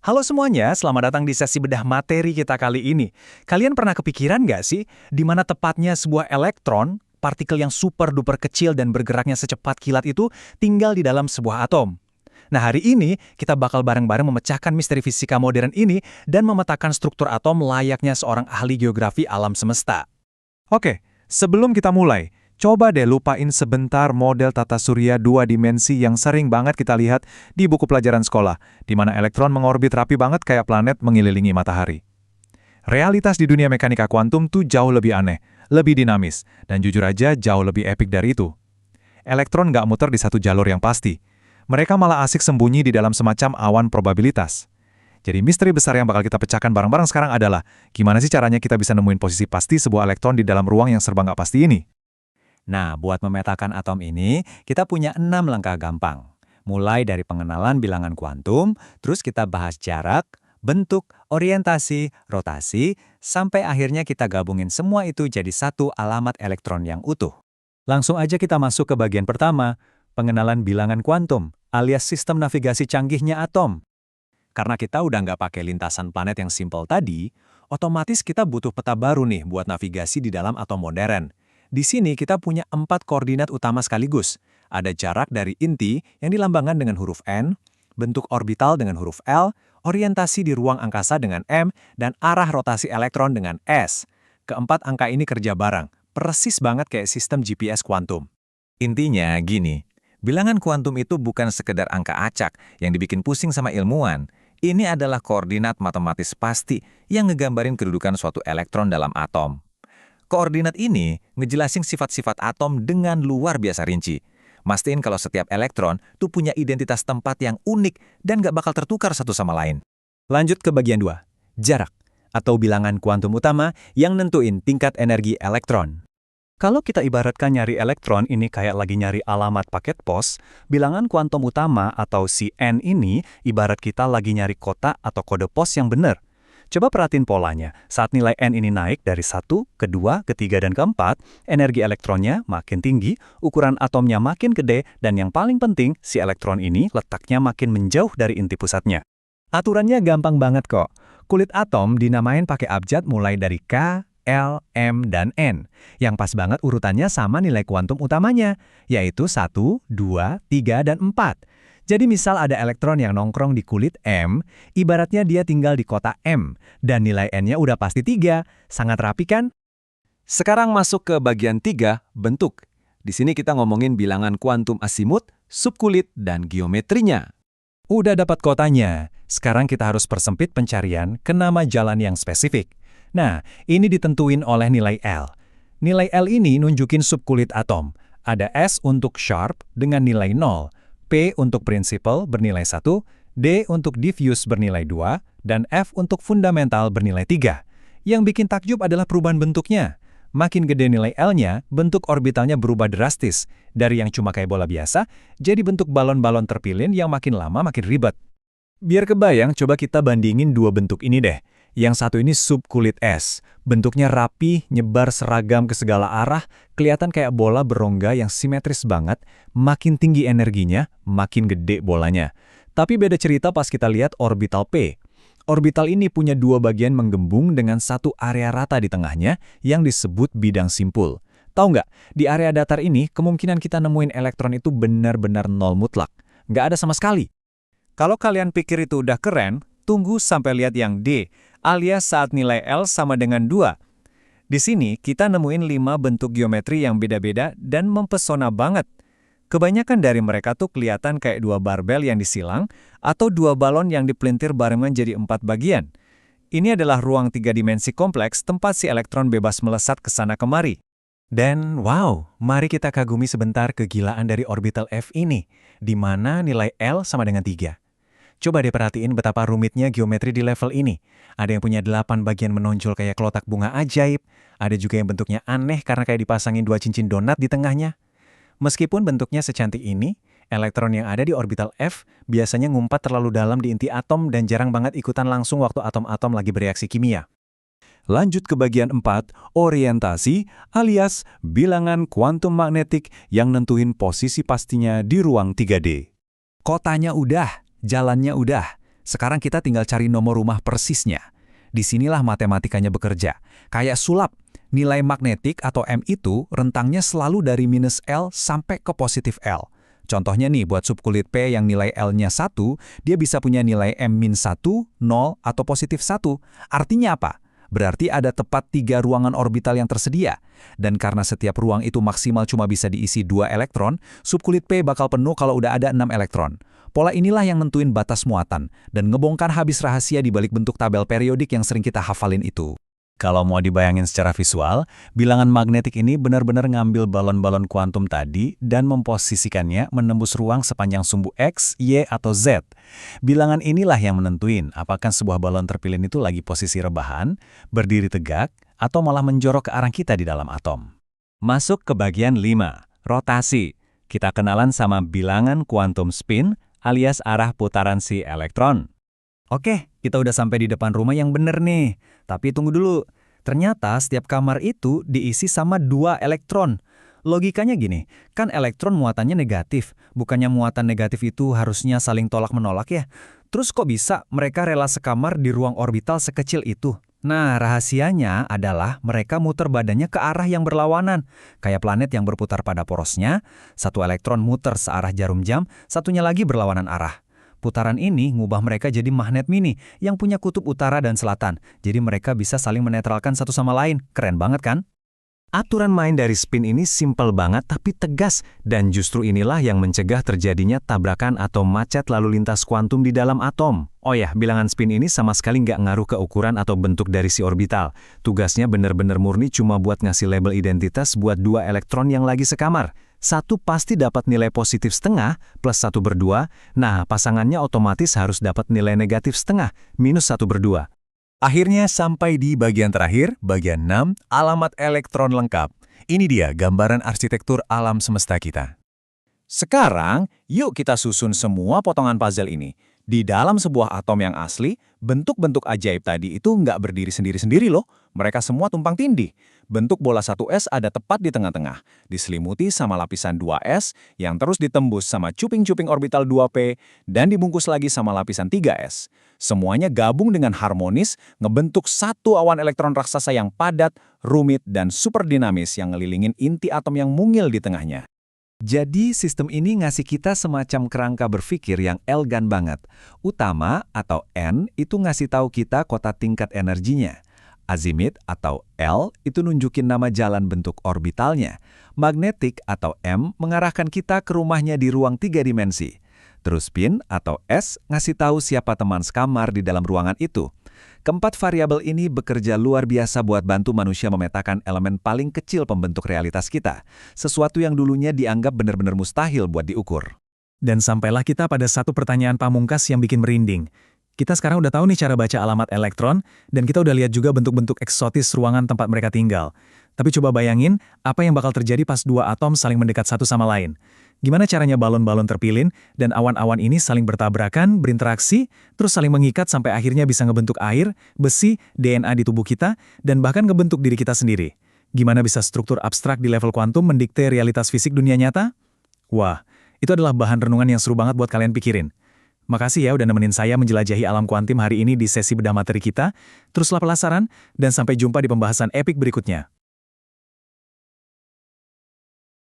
Halo semuanya, selamat datang di sesi bedah materi kita kali ini. Kalian pernah kepikiran nggak sih, di mana tepatnya sebuah elektron, partikel yang super duper kecil dan bergeraknya secepat kilat itu tinggal di dalam sebuah atom? Nah hari ini, kita bakal bareng-bareng memecahkan misteri fisika modern ini dan memetakan struktur atom layaknya seorang ahli geografi alam semesta. Oke, sebelum kita mulai, coba deh lupain sebentar model tata surya dua dimensi yang sering banget kita lihat di buku pelajaran sekolah, di mana elektron mengorbit rapi banget kayak planet mengelilingi matahari. Realitas di dunia mekanika kuantum tuh jauh lebih aneh, lebih dinamis, dan jujur aja jauh lebih epik dari itu. Elektron nggak muter di satu jalur yang pasti. Mereka malah asik sembunyi di dalam semacam awan probabilitas. Jadi misteri besar yang bakal kita pecahkan bareng-bareng sekarang adalah, gimana sih caranya kita bisa nemuin posisi pasti sebuah elektron di dalam ruang yang serba nggak pasti ini? Nah, buat memetakan atom ini, kita punya 6 langkah gampang. Mulai dari pengenalan bilangan kuantum, terus kita bahas jarak, bentuk, orientasi, rotasi, sampai akhirnya kita gabungin semua itu jadi satu alamat elektron yang utuh. Langsung aja kita masuk ke bagian pertama, pengenalan bilangan kuantum, alias sistem navigasi canggihnya atom. Karena kita udah nggak pakai lintasan planet yang simpel tadi, otomatis kita butuh peta baru nih buat navigasi di dalam atom modern. Di sini kita punya 4 koordinat utama sekaligus. Ada jarak dari inti yang dilambangkan dengan huruf N, bentuk orbital dengan huruf L, orientasi di ruang angkasa dengan M, dan arah rotasi elektron dengan S. Keempat angka ini kerja bareng, persis banget kayak sistem GPS kuantum. Intinya gini, bilangan kuantum itu bukan sekedar angka acak yang dibikin pusing sama ilmuwan. Ini adalah koordinat matematis pasti yang ngegambarin kedudukan suatu elektron dalam atom. Koordinat ini ngejelasin sifat-sifat atom dengan luar biasa rinci. Mastiin kalau setiap elektron tuh punya identitas tempat yang unik dan gak bakal tertukar satu sama lain. Lanjut ke bagian 2, jarak, atau bilangan kuantum utama yang nentuin tingkat energi elektron. Kalau kita ibaratkan nyari elektron ini kayak lagi nyari alamat paket pos, bilangan kuantum utama atau si N ini ibarat kita lagi nyari kotak atau kode pos yang benar. Coba perhatiin polanya, saat nilai N ini naik dari 1, ke 2, ke 3, dan ke 4, energi elektronnya makin tinggi, ukuran atomnya makin gede, dan yang paling penting, si elektron ini letaknya makin menjauh dari inti pusatnya. Aturannya gampang banget kok. Kulit atom dinamain pakai abjad mulai dari K, L, M, dan N, yang pas banget urutannya sama nilai kuantum utamanya, yaitu 1, 2, 3, dan 4. Jadi misal ada elektron yang nongkrong di kulit M, ibaratnya dia tinggal di kotak M, dan nilai N-nya udah pasti 3, sangat rapi kan? Sekarang masuk ke bagian 3, bentuk. Di sini kita ngomongin bilangan kuantum asimut, subkulit, dan geometrinya. Udah dapat kotanya, sekarang kita harus persempit pencarian ke nama jalan yang spesifik. Nah, ini ditentuin oleh nilai L. Nilai L ini nunjukin subkulit atom. Ada S untuk sharp dengan nilai 0, P untuk principal bernilai 1, D untuk diffuse bernilai 2, dan F untuk fundamental bernilai 3. Yang bikin takjub adalah perubahan bentuknya. Makin gede nilai L-nya, bentuk orbitalnya berubah drastis. Dari yang cuma kayak bola biasa, jadi bentuk balon-balon terpilin yang makin lama makin ribet. Biar kebayang, coba kita bandingin dua bentuk ini deh. Yang satu ini subkulit S. Bentuknya rapi, nyebar seragam ke segala arah, kelihatan kayak bola berongga yang simetris banget, makin tinggi energinya, makin gede bolanya. Tapi beda cerita pas kita lihat orbital P. Orbital ini punya dua bagian menggembung dengan satu area rata di tengahnya yang disebut bidang simpul. Tahu nggak, di area datar ini kemungkinan kita nemuin elektron itu benar-benar nol mutlak. Nggak ada sama sekali. Kalau kalian pikir itu udah keren, tunggu sampai lihat yang D, alias saat nilai L sama dengan 2. Di sini kita nemuin 5 bentuk geometri yang beda-beda dan mempesona banget. Kebanyakan dari mereka tuh kelihatan kayak 2 barbel yang disilang atau 2 balon yang dipelintir barengan jadi 4 bagian. Ini adalah ruang 3 dimensi kompleks tempat si elektron bebas melesat ke sana kemari. Dan wow, mari kita kagumi sebentar kegilaan dari orbital F ini, di mana nilai L sama dengan 3. Coba deh perhatiin betapa rumitnya geometri di level ini. Ada yang punya 8 bagian menonjol kayak kelotak bunga ajaib. Ada juga yang bentuknya aneh karena kayak dipasangin 2 cincin donat di tengahnya. Meskipun bentuknya secantik ini, elektron yang ada di orbital F biasanya ngumpat terlalu dalam di inti atom dan jarang banget ikutan langsung waktu atom-atom lagi bereaksi kimia. Lanjut ke bagian 4, orientasi alias bilangan kuantum magnetik yang nentuin posisi pastinya di ruang 3D. Kotanya udah, jalannya udah. Sekarang kita tinggal cari nomor rumah persisnya. Disinilah matematikanya bekerja. Kayak sulap, nilai magnetik atau M itu rentangnya selalu dari minus L sampai ke positif L. Contohnya nih, buat subkulit P yang nilai L-nya 1, dia bisa punya nilai M-1, 0, atau positif 1. Artinya apa? Berarti ada tepat 3 ruangan orbital yang tersedia. Dan karena setiap ruang itu maksimal cuma bisa diisi 2 elektron, subkulit P bakal penuh kalau udah ada 6 elektron. Pola inilah yang nentuin batas muatan, dan ngebongkar habis rahasia di balik bentuk tabel periodik yang sering kita hafalin itu. Kalau mau dibayangin secara visual, bilangan magnetik ini benar-benar ngambil balon-balon kuantum tadi dan memposisikannya menembus ruang sepanjang sumbu X, Y, atau Z. Bilangan inilah yang menentuin apakah sebuah balon terpilih itu lagi posisi rebahan, berdiri tegak, atau malah menjorok ke arah kita di dalam atom. Masuk ke bagian 5, rotasi. Kita kenalan sama bilangan kuantum spin alias arah putaran si elektron. Oke, kita udah sampai di depan rumah yang bener nih. Tapi tunggu dulu. Ternyata setiap kamar itu diisi sama 2 elektron. Logikanya gini, kan elektron muatannya negatif. Bukannya muatan negatif itu harusnya saling tolak-menolak ya? Terus kok bisa mereka rela sekamar di ruang orbital sekecil itu? Nah, rahasianya adalah mereka muter badannya ke arah yang berlawanan. Kayak planet yang berputar pada porosnya, satu elektron muter searah jarum jam, satunya lagi berlawanan arah. Putaran ini ngubah mereka jadi magnet mini yang punya kutub utara dan selatan. Jadi mereka bisa saling menetralkan satu sama lain. Keren banget kan? Aturan main dari spin ini simpel banget tapi tegas, dan justru inilah yang mencegah terjadinya tabrakan atau macet lalu lintas kuantum di dalam atom. Oh ya, bilangan spin ini sama sekali nggak ngaruh ke ukuran atau bentuk dari si orbital. Tugasnya bener-bener murni cuma buat ngasih label identitas buat 2 elektron yang lagi sekamar. Satu pasti dapat nilai positif setengah, plus 1 berdua. Nah, pasangannya otomatis harus dapat nilai negatif setengah, minus 1 berdua. Akhirnya sampai di bagian terakhir, bagian 6, alamat elektron lengkap. Ini dia gambaran arsitektur alam semesta kita. Sekarang, yuk kita susun semua potongan puzzle ini. Di dalam sebuah atom yang asli, bentuk-bentuk ajaib tadi itu nggak berdiri sendiri-sendiri loh. Mereka semua tumpang tindih. Bentuk bola 1S ada tepat di tengah-tengah, diselimuti sama lapisan 2S yang terus ditembus sama cuping-cuping orbital 2P dan dibungkus lagi sama lapisan 3S. Semuanya gabung dengan harmonis, ngebentuk satu awan elektron raksasa yang padat, rumit, dan super dinamis yang ngelilingin inti atom yang mungil di tengahnya. Jadi sistem ini ngasih kita semacam kerangka berpikir yang elegan banget. Utama atau N itu ngasih tahu kita kota tingkat energinya. Azimut atau L itu nunjukin nama jalan bentuk orbitalnya. Magnetik atau M mengarahkan kita ke rumahnya di ruang 3 dimensi. Terus spin atau S ngasih tahu siapa teman sekamar di dalam ruangan itu. Keempat variabel ini bekerja luar biasa buat bantu manusia memetakan elemen paling kecil pembentuk realitas kita. Sesuatu yang dulunya dianggap benar-benar mustahil buat diukur. Dan sampailah kita pada satu pertanyaan pamungkas yang bikin merinding. Kita sekarang udah tahu nih cara baca alamat elektron, dan kita udah lihat juga bentuk-bentuk eksotis ruangan tempat mereka tinggal. Tapi coba bayangin, apa yang bakal terjadi pas 2 atom saling mendekat satu sama lain. Gimana caranya balon-balon terpilin dan awan-awan ini saling bertabrakan, berinteraksi, terus saling mengikat sampai akhirnya bisa ngebentuk air, besi, DNA di tubuh kita, dan bahkan ngebentuk diri kita sendiri. Gimana bisa struktur abstrak di level kuantum mendikte realitas fisik dunia nyata? Wah, itu adalah bahan renungan yang seru banget buat kalian pikirin. Makasih ya udah nemenin saya menjelajahi alam kuantum hari ini di sesi bedah materi kita. Teruslah penasaran, dan sampai jumpa di pembahasan epik berikutnya.